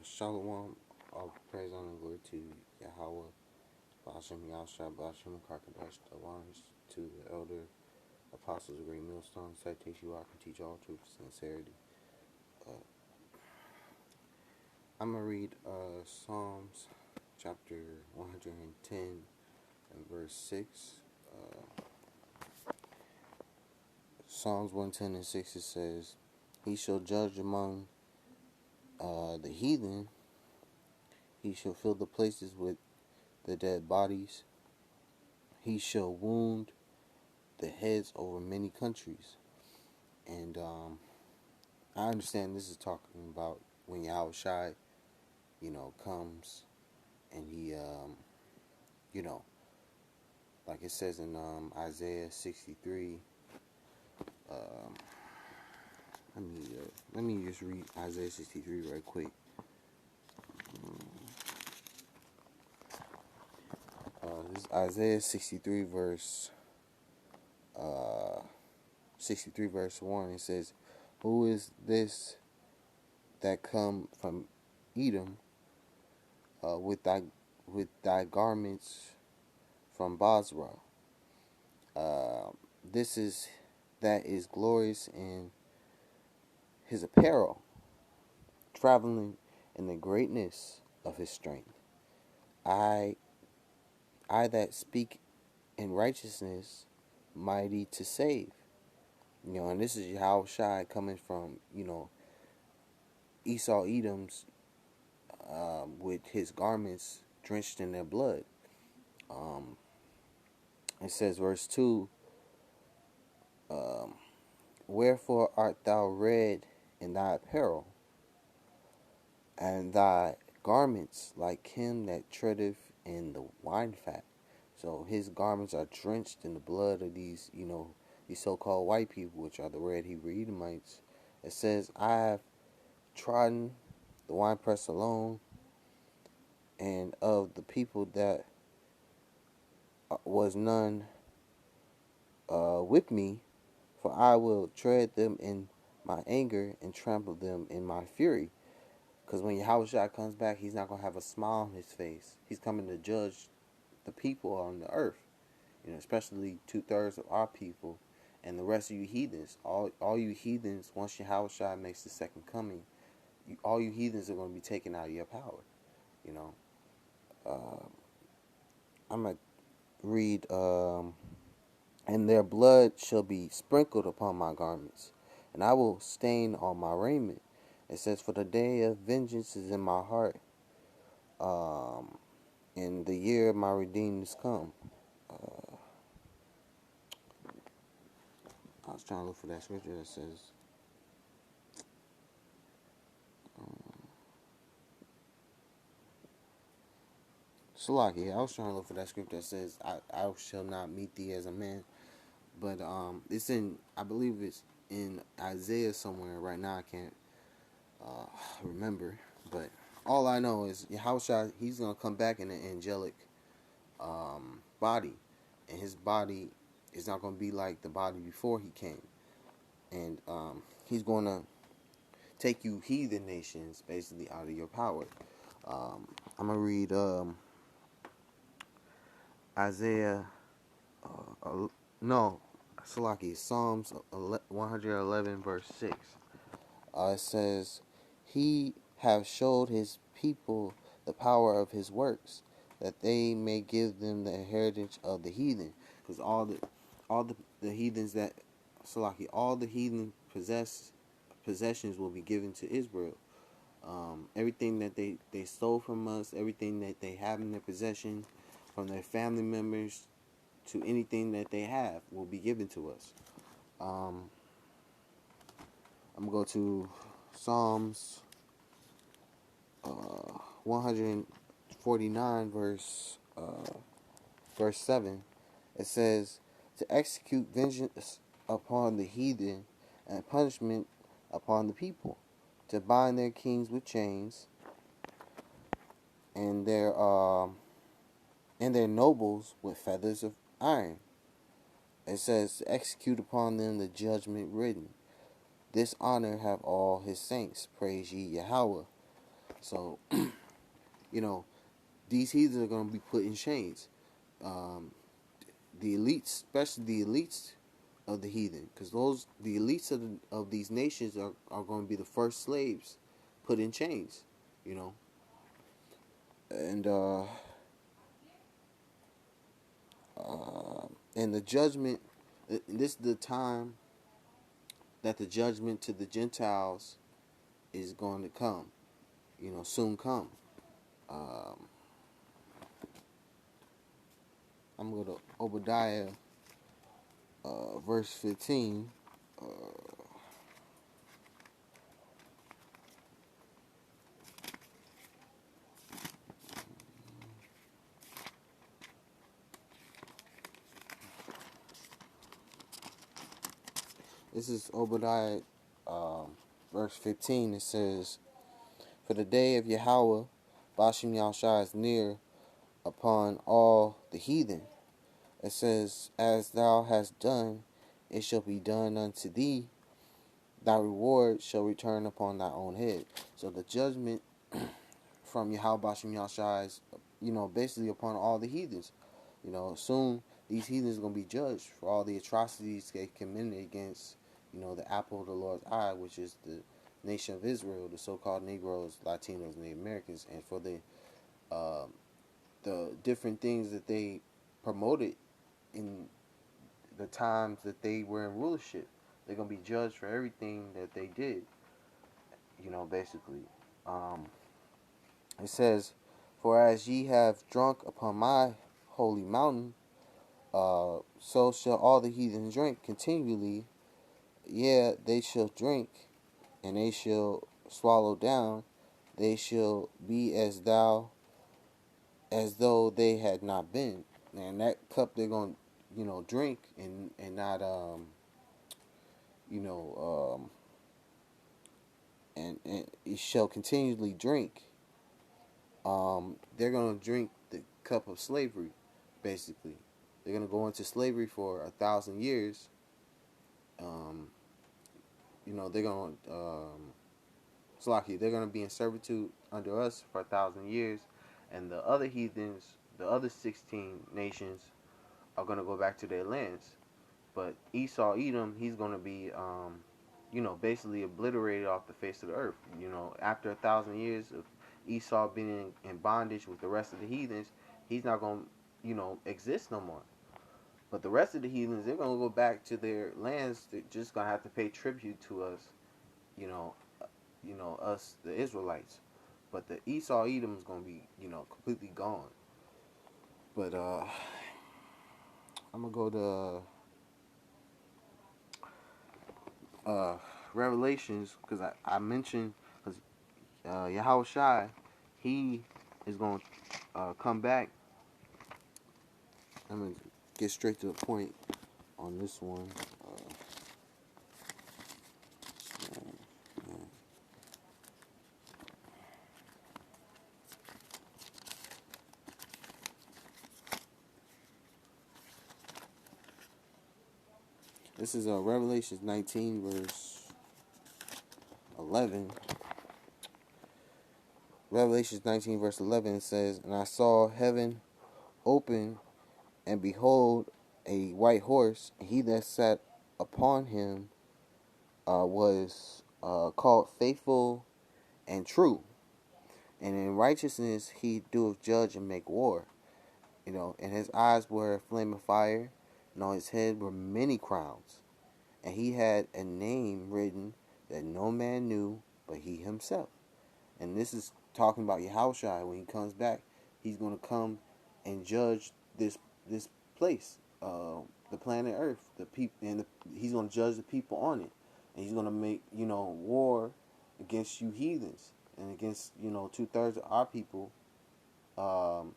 Shalom, all praise, honor, and glory to Yahweh, Bashem, Yahshua, Bashem, Karkadash, the ones to the elder apostles of Great Millstone, citation you all can teach all truth and sincerity. I'm going to read Psalms chapter 110 and verse 6. Psalms 110 and 6, it says, He shall judge among the heathen, he shall fill the places with the dead bodies, he shall wound the heads over many countries. And I understand this is talking about when Yahushai, comes and he, like it says in Isaiah 63. Let me just read Isaiah 63 right quick. This is Isaiah 63 verse 1. It says, "Who is this that come from Edom with thy garments from Basra? This is that is glorious in his apparel, traveling in the greatness of his strength. I that speak in righteousness, mighty to save." And this is Yahushua coming from, Esau Edom's, with his garments drenched in their blood. It says, verse 2, "Wherefore art thou red in thy apparel, and thy garments like him that treadeth in the wine fat?" So his garments are drenched in the blood of these so-called white people, which are the red Hebrew Edomites. It says, "I have trodden the winepress alone, and of the people that was none with me, for I will tread them in my anger and trample them in my fury." Because when Yahushua comes back, he's not going to have a smile on his face. He's coming to judge the people on the earth, especially 2/3 of our people and the rest of you heathens. All you heathens, once Yahushua makes the second coming, all you heathens are going to be taken out of your power. I'm going to read, "And their blood shall be sprinkled upon my garments, and I will stain all my raiment." It says, "For the day of vengeance is in my heart, and the year of my redeemed is come." I was trying to look for that scripture that says, Salaki, I was trying to look for that scripture that says, I shall not meet thee as a man. But it's in, I believe it's in Isaiah somewhere. Right now I can't remember. But all I know is Yahushua, he's going to come back in an angelic body. And his body is not going to be like the body before he came. And he's going to take you heathen nations basically out of your power. I'm going to read Isaiah, Salaki, Psalms 111 verse 6. It says, "He have showed his people the power of his works, that they may give them the inheritance of the heathen." Because all the heathens that, Salaki, all the heathen possessions will be given to Israel. Everything that they stole from us, everything that they have in their possession, from their family members to anything that they have, will be given to us. I'm going to go to Psalms 149 verse 7. It says, "To execute vengeance upon the heathen and punishment upon the people, to bind their kings with chains and their nobles with feathers of iron." It says, "To execute upon them the judgment written. This honor have all his saints. Praise ye Yahweh." So, you know, these heathens are going to be put in chains. Um, the elites, especially the elites of the heathen, because the elites of these nations are going to be the first slaves put in chains, you know. And and the judgment, this is the time that the judgment to the Gentiles is going to come, you know, soon come. Um, I'm going to go to Obadiah, verse 15. Uh, this is Obadiah, verse 15. It says, "For the day of Yahweh, Bashim Yahushua, is near upon all the heathen." It says, "As thou hast done, it shall be done unto thee. Thy reward shall return upon thy own head." So the judgment from Yahweh Bashim Yahushua is, you know, basically upon all the heathens. You know, soon these heathens are going to be judged for all the atrocities they committed against, you know, the apple of the Lord's eye, which is the nation of Israel, the so-called Negroes, Latinos, and Native Americans, and for the different things that they promoted in the times that they were in rulership. They're going to be judged for everything that they did, you know, basically. Um, it says, "For as ye have drunk upon my holy mountain, so shall all the heathen drink continually. Yeah, they shall drink, and they shall swallow down. They shall be as though they had not been." And that cup they're going to, you know, drink and not, you know, and it shall continually drink. They're going to drink the cup of slavery, basically. They're going to go into slavery for 1,000 years. Um, you know, they're going to, Slaki, they're going to be in servitude under us for 1,000 years. And the other heathens, the other 16 nations, are going to go back to their lands. But Esau, Edom, he's going to be, you know, basically obliterated off the face of the earth. You know, after 1,000 years of Esau being in bondage with the rest of the heathens, he's not going to, you know, exist no more. But the rest of the heathens, they're going to go back to their lands. They're just going to have to pay tribute to us, you know, us, the Israelites. But the Esau, Edom is going to be, you know, completely gone. But I'm going to go to Revelations, because I mentioned, because Yahweh Shai, he is going to come back. I'm going to get straight to the point on this one. This is Revelations 19, verse 11. Revelations 19, verse 11 says, "And I saw heaven open, and behold, a white horse, and he that sat upon him was called Faithful and True. And in righteousness he doeth judge and make war. You know, and his eyes were a flame of fire, and on his head were many crowns. And he had a name written that no man knew but he himself." And this is talking about Yahushua. When he comes back, he's going to come and judge this place, the planet Earth, the people, and he's going to judge the people on it, and he's going to make, you know, war against you heathens and against, you know, 2/3 of our people. Um,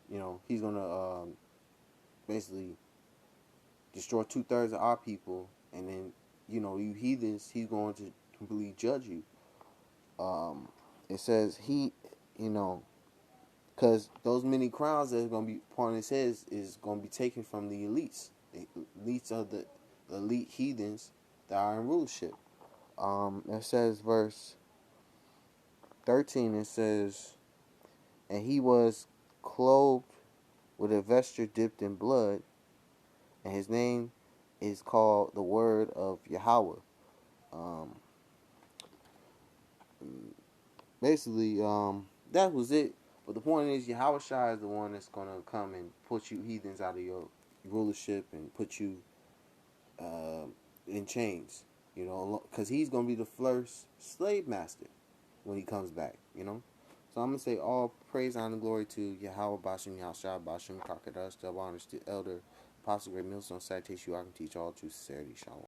you know, he's going to basically destroy 2/3 of our people, and then, you know, you heathens, he's going to completely judge you. It says he, you know, because those many crowns that's going to be upon his head is going to be taken from the elites of the elite heathens that are in rulership. It says verse 13 it says, and he was clothed with a vesture dipped in blood, and his name is called the Word of Yahweh. Um, basically, that was it. But the point is, Yahweh Shai is the one that's gonna come and put you heathens out of your rulership and put you uh, in chains. You know, because he's gonna be the first slave master when he comes back. You know. So I'm gonna say all praise, honor, and glory to Yahweh Bashim Yahshua Bashim Kakadash, the Elder Apostle Great Millstone, citation you I can teach all true sincerity. Shalom.